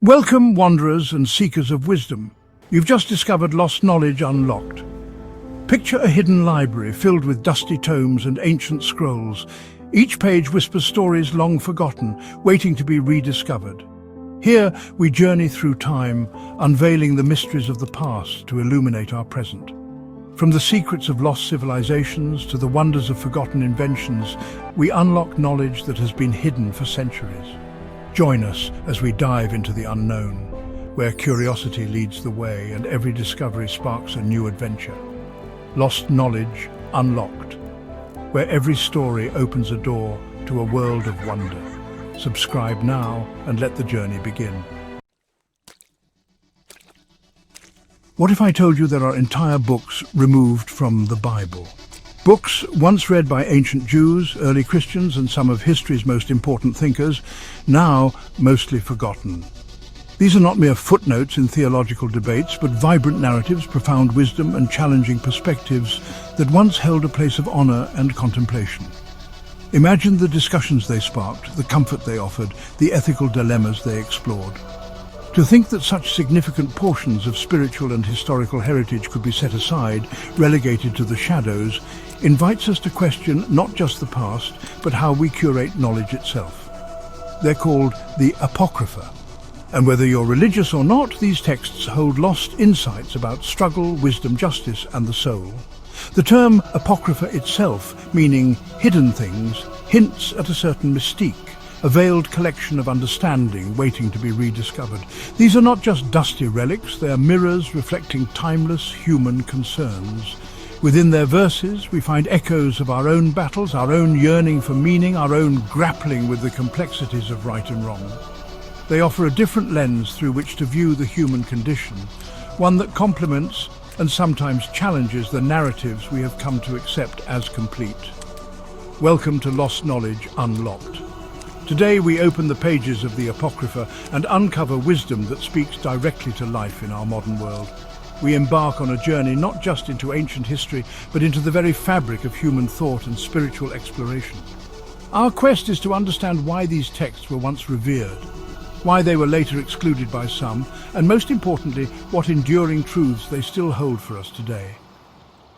Welcome, wanderers and seekers of wisdom. You've just discovered lost knowledge unlocked. Picture a hidden library filled with dusty tomes and ancient scrolls. Each page whispers stories long forgotten, waiting to be rediscovered. Here we journey through time, unveiling the mysteries of the past to illuminate our present. From the secrets of lost civilizations to the wonders of forgotten inventions, we unlock knowledge that has been hidden for centuries. Join us as we dive into the unknown, where curiosity leads the way and every discovery sparks a new adventure. Lost knowledge unlocked, where every story opens a door to a world of wonder. Subscribe now and let the journey begin. What if I told you there are entire books removed from the Bible? Books once read by ancient Jews, early Christians and some of history's most important thinkers, now mostly forgotten. These are not mere footnotes in theological debates, but vibrant narratives, profound wisdom and challenging perspectives that once held a place of honor and contemplation. Imagine the discussions they sparked, the comfort they offered, the ethical dilemmas they explored. To think that such significant portions of spiritual and historical heritage could be set aside, relegated to the shadows, invites us to question not just the past, but how we curate knowledge itself. They're called the Apocrypha. And whether you're religious or not, these texts hold lost insights about struggle, wisdom, justice, and the soul. The term Apocrypha itself, meaning hidden things, hints at a certain mystique, a veiled collection of understanding waiting to be rediscovered. These are not just dusty relics, they are mirrors reflecting timeless human concerns. Within their verses, we find echoes of our own battles, our own yearning for meaning, our own grappling with the complexities of right and wrong. They offer a different lens through which to view the human condition, one that complements and sometimes challenges the narratives we have come to accept as complete. Welcome to Lost Knowledge Unlocked. Today we open the pages of the Apocrypha and uncover wisdom that speaks directly to life in our modern world. We embark on a journey not just into ancient history, but into the very fabric of human thought and spiritual exploration. Our quest is to understand why these texts were once revered, why they were later excluded by some, and most importantly, what enduring truths they still hold for us today.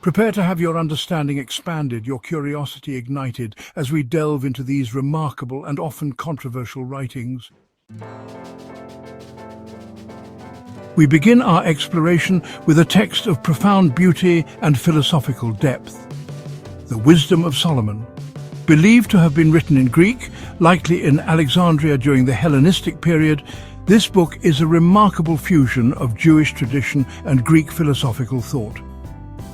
Prepare to have your understanding expanded, your curiosity ignited, as we delve into these remarkable and often controversial writings. We begin our exploration with a text of profound beauty and philosophical depth. The Wisdom of Solomon. Believed to have been written in Greek, likely in Alexandria during the Hellenistic period, this book is a remarkable fusion of Jewish tradition and Greek philosophical thought.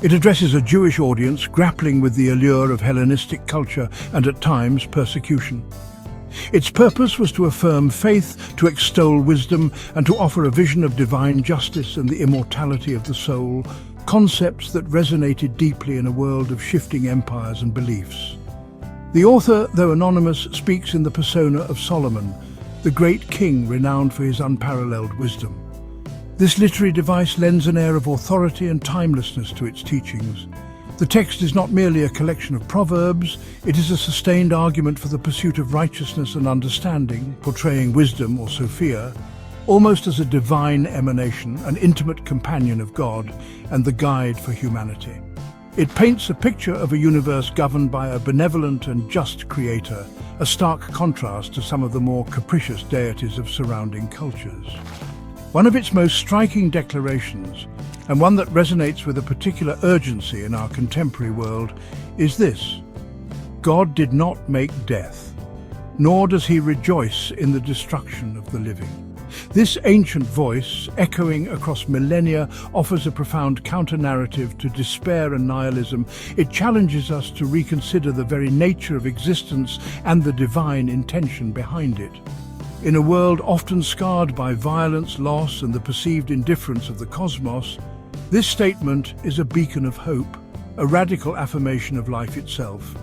It addresses a Jewish audience grappling with the allure of Hellenistic culture and at times persecution. Its purpose was to affirm faith, to extol wisdom, and to offer a vision of divine justice and the immortality of the soul, concepts that resonated deeply in a world of shifting empires and beliefs. The author, though anonymous, speaks in the persona of Solomon, the great king renowned for his unparalleled wisdom. This literary device lends an air of authority and timelessness to its teachings. The text is not merely a collection of proverbs, it is a sustained argument for the pursuit of righteousness and understanding, portraying wisdom, or Sophia, almost as a divine emanation, an intimate companion of God, and the guide for humanity. It paints a picture of a universe governed by a benevolent and just creator, a stark contrast to some of the more capricious deities of surrounding cultures. One of its most striking declarations, and one that resonates with a particular urgency in our contemporary world, is this: God did not make death, nor does he rejoice in the destruction of the living. This ancient voice, echoing across millennia, offers a profound counter-narrative to despair and nihilism. It challenges us to reconsider the very nature of existence and the divine intention behind it. In a world often scarred by violence, loss, and the perceived indifference of the cosmos, this statement is a beacon of hope, a radical affirmation of life itself.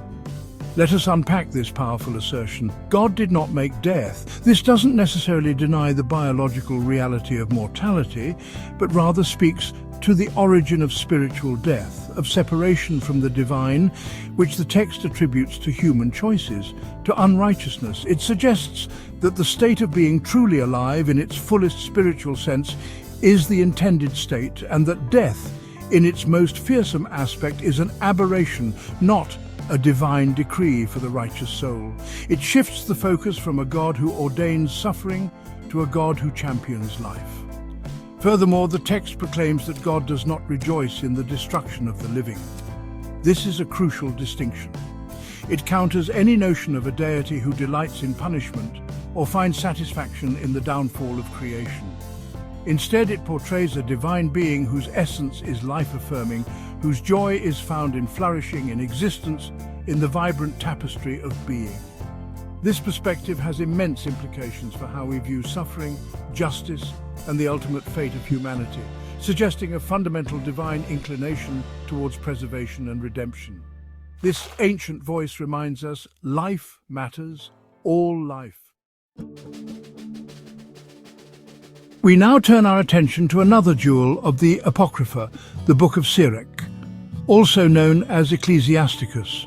Let us unpack this powerful assertion. God did not make death. This doesn't necessarily deny the biological reality of mortality, but rather speaks to the origin of spiritual death, of separation from the divine, which the text attributes to human choices, to unrighteousness. It suggests that the state of being truly alive in its fullest spiritual sense is the intended state, and that death, in its most fearsome aspect, is an aberration, not a divine decree for the righteous soul. It shifts the focus from a God who ordains suffering to a God who champions life. Furthermore, the text proclaims that God does not rejoice in the destruction of the living. This is a crucial distinction. It counters any notion of a deity who delights in punishment or finds satisfaction in the downfall of creation. Instead, it portrays a divine being whose essence is life-affirming, whose joy is found in flourishing in existence, in the vibrant tapestry of being. This perspective has immense implications for how we view suffering, justice, and the ultimate fate of humanity, suggesting a fundamental divine inclination towards preservation and redemption. This ancient voice reminds us, life matters, all life. We now turn our attention to another jewel of the Apocrypha, the Book of Sirach, also known as Ecclesiasticus.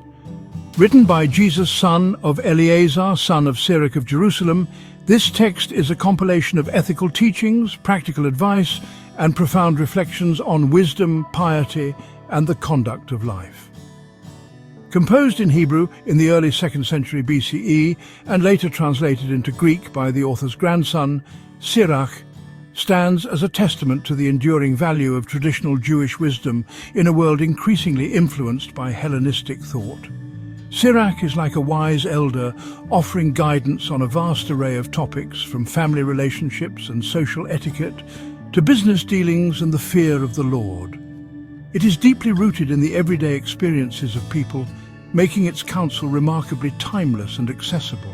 Written by Jesus, son of Eleazar, son of Sirach of Jerusalem, this text is a compilation of ethical teachings, practical advice, and profound reflections on wisdom, piety, and the conduct of life. Composed in Hebrew in the early 2nd century BCE and later translated into Greek by the author's grandson, Sirach stands as a testament to the enduring value of traditional Jewish wisdom in a world increasingly influenced by Hellenistic thought. Sirach is like a wise elder offering guidance on a vast array of topics, from family relationships and social etiquette to business dealings and the fear of the Lord. It is deeply rooted in the everyday experiences of people, making its counsel remarkably timeless and accessible.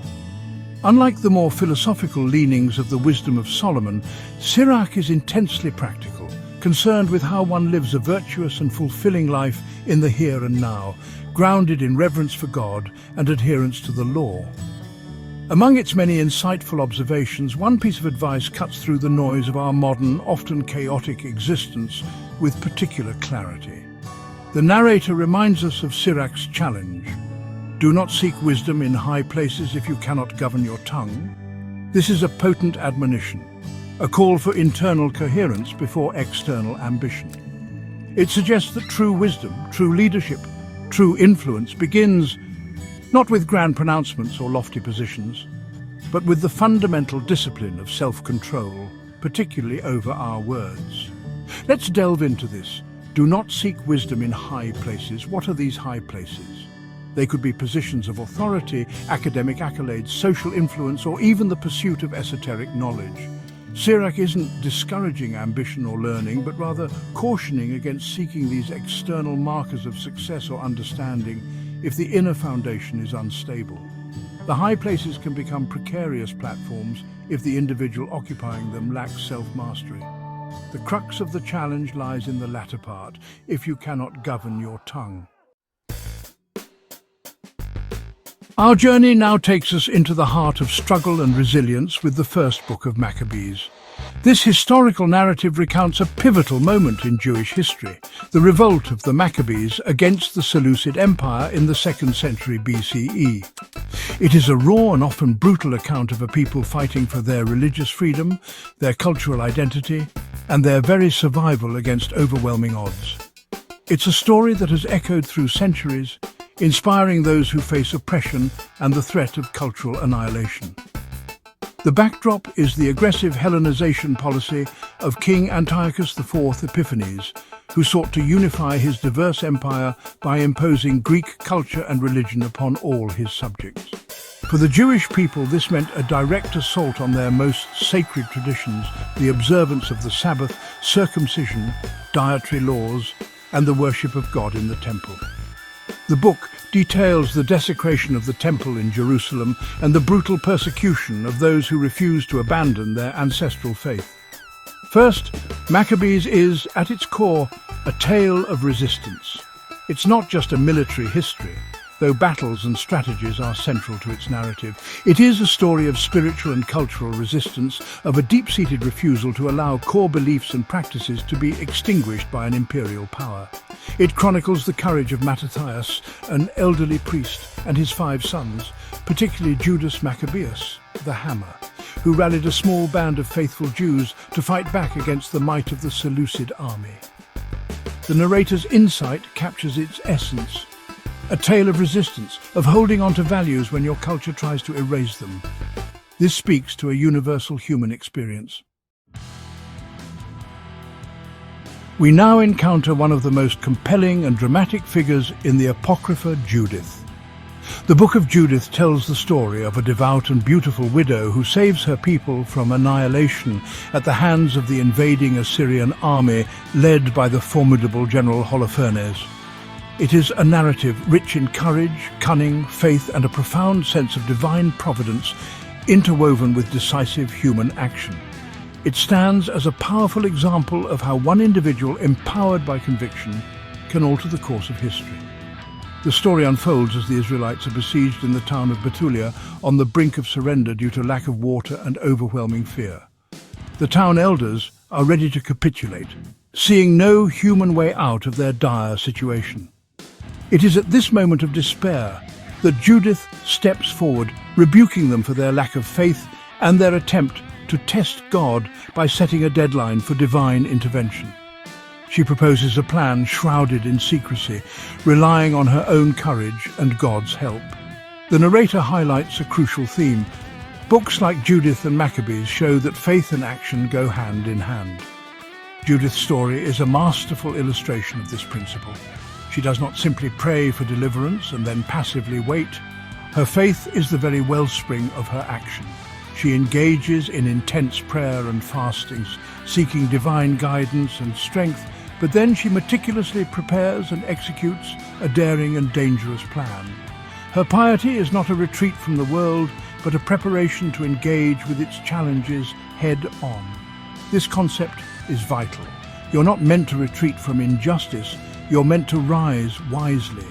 Unlike the more philosophical leanings of the Wisdom of Solomon, Sirach is intensely practical, concerned with how one lives a virtuous and fulfilling life in the here and now, grounded in reverence for God and adherence to the law. Among its many insightful observations, one piece of advice cuts through the noise of our modern, often chaotic existence with particular clarity. The narrator reminds us of Sirach's challenge. Do not seek wisdom in high places if you cannot govern your tongue. This is a potent admonition, a call for internal coherence before external ambition. It suggests that true wisdom, true leadership, true influence begins not with grand pronouncements or lofty positions, but with the fundamental discipline of self-control, particularly over our words. Let's delve into this. Do not seek wisdom in high places. What are these high places? They could be positions of authority, academic accolades, social influence, or even the pursuit of esoteric knowledge. Sirach isn't discouraging ambition or learning, but rather cautioning against seeking these external markers of success or understanding if the inner foundation is unstable. The high places can become precarious platforms if the individual occupying them lacks self-mastery. The crux of the challenge lies in the latter part, if you cannot govern your tongue. Our journey now takes us into the heart of struggle and resilience with the first book of Maccabees. This historical narrative recounts a pivotal moment in Jewish history, the revolt of the Maccabees against the Seleucid Empire in the 2nd century BCE. It is a raw and often brutal account of a people fighting for their religious freedom, their cultural identity, and their very survival against overwhelming odds. It's a story that has echoed through centuries, inspiring those who face oppression and the threat of cultural annihilation. The backdrop is the aggressive Hellenization policy of King Antiochus IV Epiphanes, who sought to unify his diverse empire by imposing Greek culture and religion upon all his subjects. For the Jewish people, this meant a direct assault on their most sacred traditions, the observance of the Sabbath, circumcision, dietary laws, and the worship of God in the temple. The book details the desecration of the temple in Jerusalem and the brutal persecution of those who refused to abandon their ancestral faith. First, Maccabees is, at its core, a tale of resistance. It's not just a military history, though battles and strategies are central to its narrative. It is a story of spiritual and cultural resistance, of a deep-seated refusal to allow core beliefs and practices to be extinguished by an imperial power. It chronicles the courage of Mattathias, an elderly priest, and his 5 sons, particularly Judas Maccabeus, the Hammer, who rallied a small band of faithful Jews to fight back against the might of the Seleucid army. The narrator's insight captures its essence, a tale of resistance, of holding on to values when your culture tries to erase them. This speaks to a universal human experience. We now encounter one of the most compelling and dramatic figures in the Apocrypha, Judith. The Book of Judith tells the story of a devout and beautiful widow who saves her people from annihilation at the hands of the invading Assyrian army led by the formidable general Holofernes. It is a narrative rich in courage, cunning, faith, and a profound sense of divine providence interwoven with decisive human action. It stands as a powerful example of how one individual, empowered by conviction, can alter the course of history. The story unfolds as the Israelites are besieged in the town of Bethulia, on the brink of surrender due to lack of water and overwhelming fear. The town elders are ready to capitulate, seeing no human way out of their dire situation. It is at this moment of despair that Judith steps forward, rebuking them for their lack of faith and their attempt to test God by setting a deadline for divine intervention. She proposes a plan shrouded in secrecy, relying on her own courage and God's help. The narrator highlights a crucial theme. Books like Judith and Maccabees show that faith and action go hand in hand. Judith's story is a masterful illustration of this principle. She does not simply pray for deliverance and then passively wait. Her faith is the very wellspring of her action. She engages in intense prayer and fastings, seeking divine guidance and strength, but then she meticulously prepares and executes a daring and dangerous plan. Her piety is not a retreat from the world, but a preparation to engage with its challenges head-on. This concept is vital. You're not meant to retreat from injustice, you're meant to rise wisely.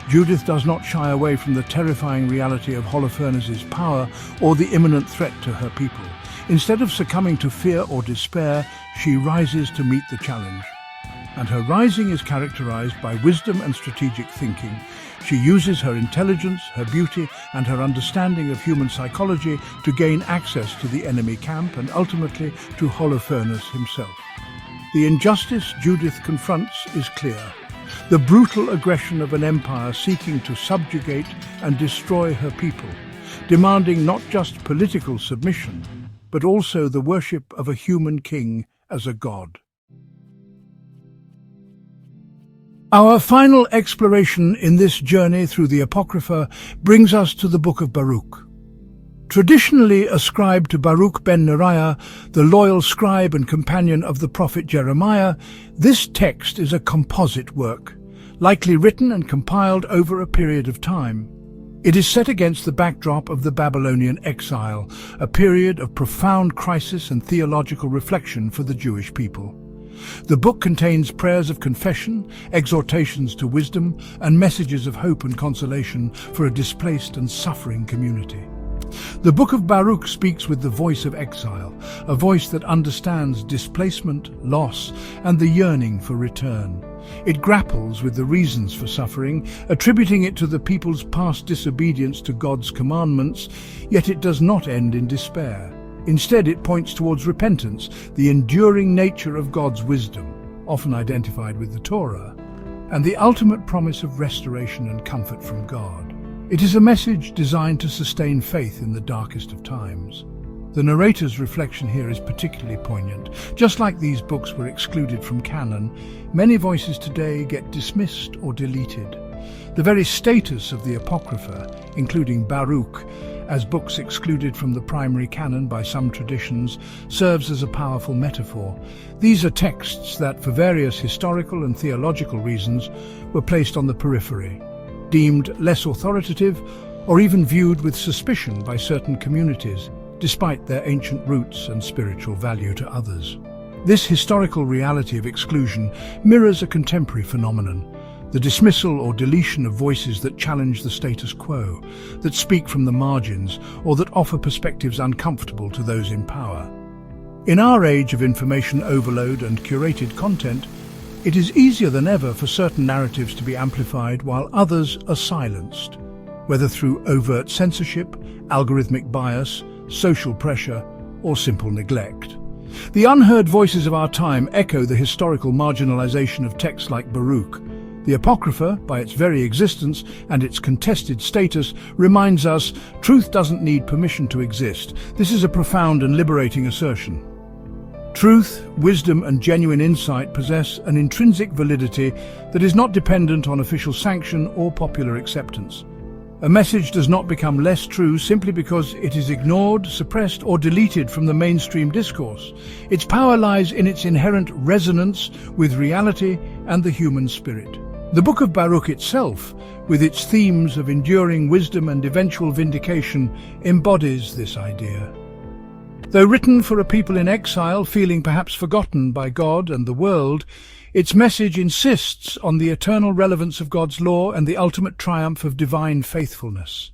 Judith does not shy away from the terrifying reality of Holofernes' power or the imminent threat to her people. Instead of succumbing to fear or despair, she rises to meet the challenge. And her rising is characterized by wisdom and strategic thinking. She uses her intelligence, her beauty, and her understanding of human psychology to gain access to the enemy camp and ultimately to Holofernes himself. The injustice Judith confronts is clear. The brutal aggression of an empire seeking to subjugate and destroy her people, demanding not just political submission, but also the worship of a human king as a god. Our final exploration in this journey through the Apocrypha brings us to the Book of Baruch. Traditionally ascribed to Baruch ben Neriah, the loyal scribe and companion of the prophet Jeremiah, this text is a composite work, likely written and compiled over a period of time. It is set against the backdrop of the Babylonian exile, a period of profound crisis and theological reflection for the Jewish people. The book contains prayers of confession, exhortations to wisdom, and messages of hope and consolation for a displaced and suffering community. The Book of Baruch speaks with the voice of exile, a voice that understands displacement, loss, and the yearning for return. It grapples with the reasons for suffering, attributing it to the people's past disobedience to God's commandments, yet it does not end in despair. Instead, it points towards repentance, the enduring nature of God's wisdom, often identified with the Torah, and the ultimate promise of restoration and comfort from God. It is a message designed to sustain faith in the darkest of times. The narrator's reflection here is particularly poignant. Just like these books were excluded from canon, many voices today get dismissed or deleted. The very status of the Apocrypha, including Baruch, as books excluded from the primary canon by some traditions, serves as a powerful metaphor. These are texts that, for various historical and theological reasons, were placed on the periphery, deemed less authoritative, or even viewed with suspicion by certain communities, despite their ancient roots and spiritual value to others. This historical reality of exclusion mirrors a contemporary phenomenon. the dismissal or deletion of voices that challenge the status quo, that speak from the margins, or that offer perspectives uncomfortable to those in power. In our age of information overload and curated content, it is easier than ever for certain narratives to be amplified while others are silenced, whether through overt censorship, algorithmic bias, social pressure, or simple neglect. The unheard voices of our time echo the historical marginalization of texts like Baruch. The Apocrypha, by its very existence and its contested status, reminds us truth doesn't need permission to exist. This is a profound and liberating assertion. Truth, wisdom, and genuine insight possess an intrinsic validity that is not dependent on official sanction or popular acceptance. A message does not become less true simply because it is ignored, suppressed, or deleted from the mainstream discourse. Its power lies in its inherent resonance with reality and the human spirit. The Book of Baruch itself, with its themes of enduring wisdom and eventual vindication, embodies this idea. Though written for a people in exile, feeling perhaps forgotten by God and the world, its message insists on the eternal relevance of God's law and the ultimate triumph of divine faithfulness.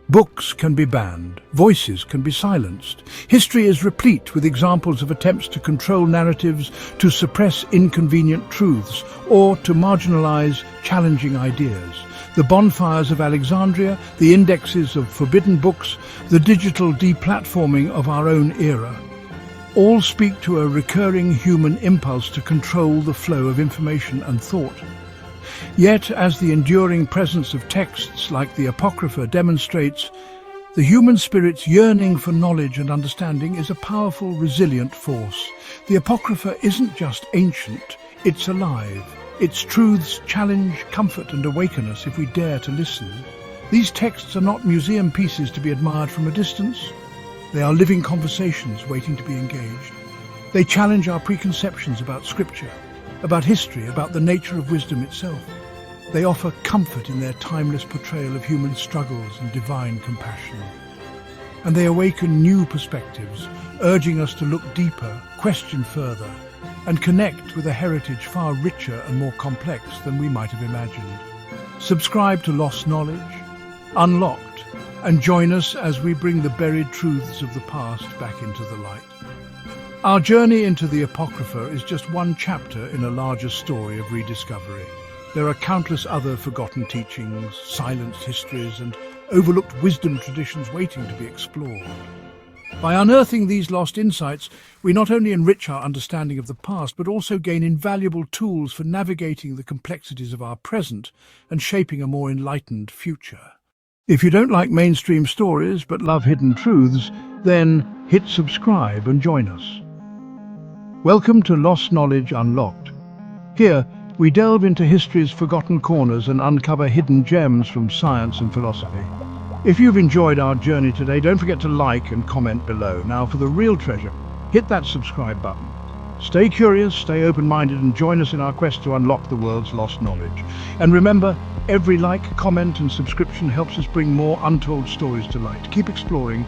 Books can be banned, voices can be silenced. History is replete with examples of attempts to control narratives, to suppress inconvenient truths, or to marginalize challenging ideas. The bonfires of Alexandria, the indexes of forbidden books, the digital deplatforming of our own era, all speak to a recurring human impulse to control the flow of information and thought. Yet, as the enduring presence of texts like the Apocrypha demonstrates, the human spirit's yearning for knowledge and understanding is a powerful, resilient force. The Apocrypha isn't just ancient, it's alive. Its truths challenge, comfort, and awaken us if we dare to listen. These texts are not museum pieces to be admired from a distance. They are living conversations waiting to be engaged. They challenge our preconceptions about scripture, about history, about the nature of wisdom itself. They offer comfort in their timeless portrayal of human struggles and divine compassion. And they awaken new perspectives, urging us to look deeper, question further, and connect with a heritage far richer and more complex than we might have imagined. Subscribe to Lost Knowledge, Unlocked, and join us as we bring the buried truths of the past back into the light. Our journey into the Apocrypha is just one chapter in a larger story of rediscovery. There are countless other forgotten teachings, silenced histories, and overlooked wisdom traditions waiting to be explored. By unearthing these lost insights, we not only enrich our understanding of the past, but also gain invaluable tools for navigating the complexities of our present and shaping a more enlightened future. If you don't like mainstream stories but love hidden truths, then hit subscribe and join us. Welcome to Lost Knowledge Unlocked. Here, we delve into history's forgotten corners and uncover hidden gems from science and philosophy. If you've enjoyed our journey today, don't forget to like and comment below. Now, for the real treasure, hit that subscribe button. Stay curious, stay open-minded, and join us in our quest to unlock the world's lost knowledge. And remember, every like, comment, and subscription helps us bring more untold stories to light. Keep exploring,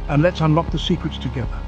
and let's unlock the secrets together.